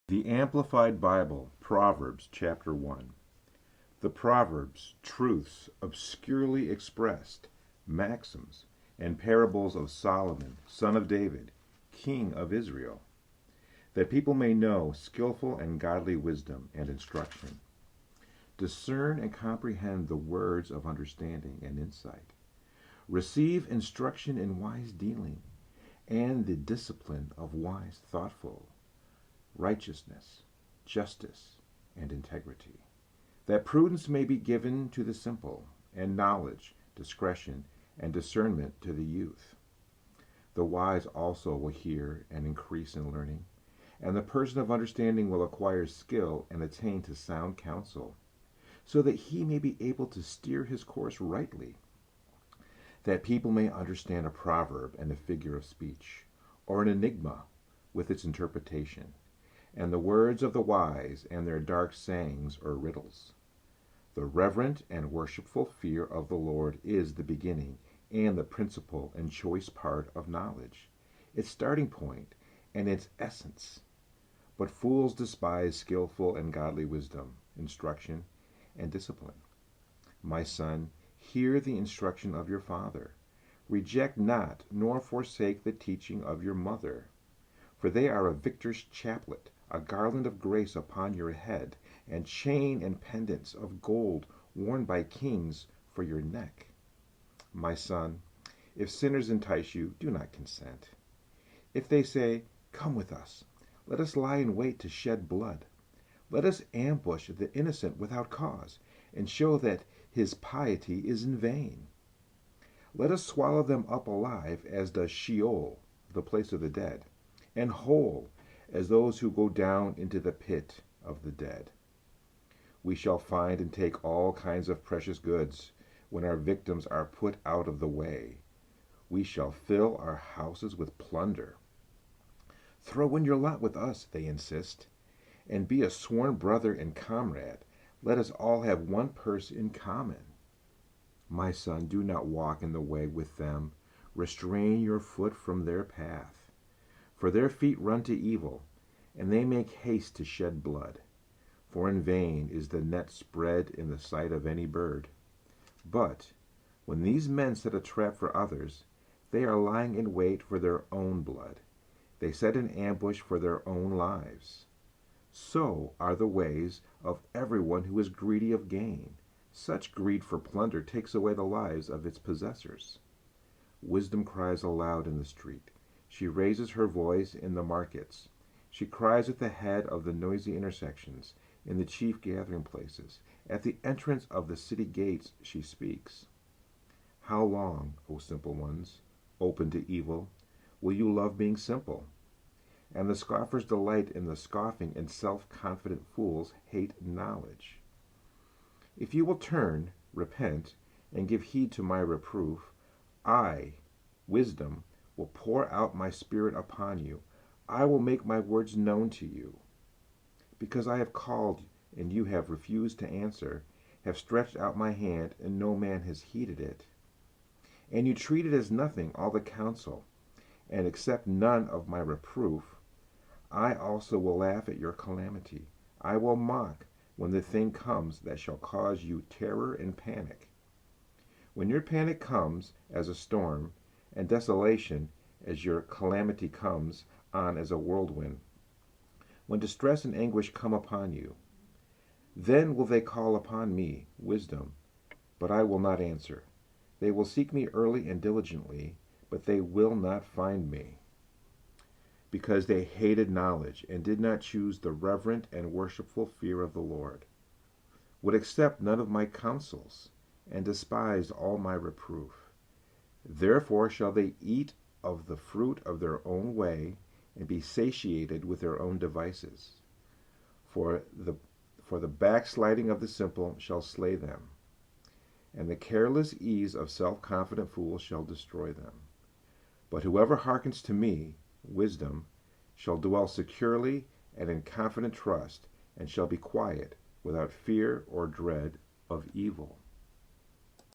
The Amplified Bible, Proverbs chapter 1. The Proverbs, truths obscurely expressed, maxims, and parables of Solomon, son of David, king of Israel, that people may know skillful and godly wisdom and instruction. Discern and comprehend the words of understanding and insight. Receive instruction in wise dealing and the discipline of wise thoughtful righteousness, justice, and integrity, that prudence may be given to the simple, and knowledge, discretion, and discernment to the youth. The wise also will hear and increase in learning, and the person of understanding will acquire skill and attain to sound counsel, so that he may be able to steer his course rightly, that people may understand a proverb and a figure of speech, or an enigma with its interpretation, and the words of the wise and their dark sayings or riddles. The reverent and worshipful fear of the Lord is the beginning and the principal and choice part of knowledge, its starting point and its essence. But fools despise skillful and godly wisdom, instruction, and discipline. My son, hear the instruction of your father. Reject not nor forsake the teaching of your mother, for they are a victor's chaplet, a garland of grace upon your head, and chain and pendants of gold worn by kings for your neck. My son, if sinners entice you, do not consent. If they say, "Come with us, let us lie in wait to shed blood. Let us ambush the innocent without cause, and show that his piety is in vain. Let us swallow them up alive, as does Sheol, the place of the dead, and whole, as those who go down into the pit of the dead. We shall find and take all kinds of precious goods when our victims are put out of the way. We shall fill our houses with plunder. Throw in your lot with us, they insist, and be a sworn brother and comrade. Let us all have one purse in common. My son, do not walk in the way with them. Restrain your foot from their path. For their feet run to evil, and they make haste to shed blood. For in vain is the net spread in the sight of any bird. But when these men set a trap for others, they are lying in wait for their own blood. They set an ambush for their own lives. So are the ways of everyone who is greedy of gain. Such greed for plunder takes away the lives of its possessors. Wisdom cries aloud in the street. She raises her voice in the markets. She cries at the head of the noisy intersections, in the chief gathering places. At the entrance of the city gates she speaks. How long, O simple ones, open to evil, will you love being simple? And the scoffers delight in the scoffing, and self-confident fools hate knowledge. If you will turn, repent, and give heed to my reproof, I, wisdom, will pour out my spirit upon you. I will make my words known to you. Because I have called, and you have refused to answer, have stretched out my hand, and no man has heeded it. And you treated as nothing all the counsel, and accept none of my reproof, I also will laugh at your calamity. I will mock when the thing comes that shall cause you terror and panic. When your panic comes as a storm, and desolation as your calamity comes on as a whirlwind, when distress and anguish come upon you, then will they call upon me, wisdom, but I will not answer. They will seek me early and diligently, but they will not find me, because they hated knowledge and did not choose the reverent and worshipful fear of the Lord, would accept none of my counsels, and despised all my reproof. Therefore shall they eat of the fruit of their own way, and be satiated with their own devices. For the backsliding of the simple shall slay them, and the careless ease of self-confident fools shall destroy them. But whoever hearkens to me, wisdom, shall dwell securely and in confident trust, and shall be quiet, without fear or dread of evil.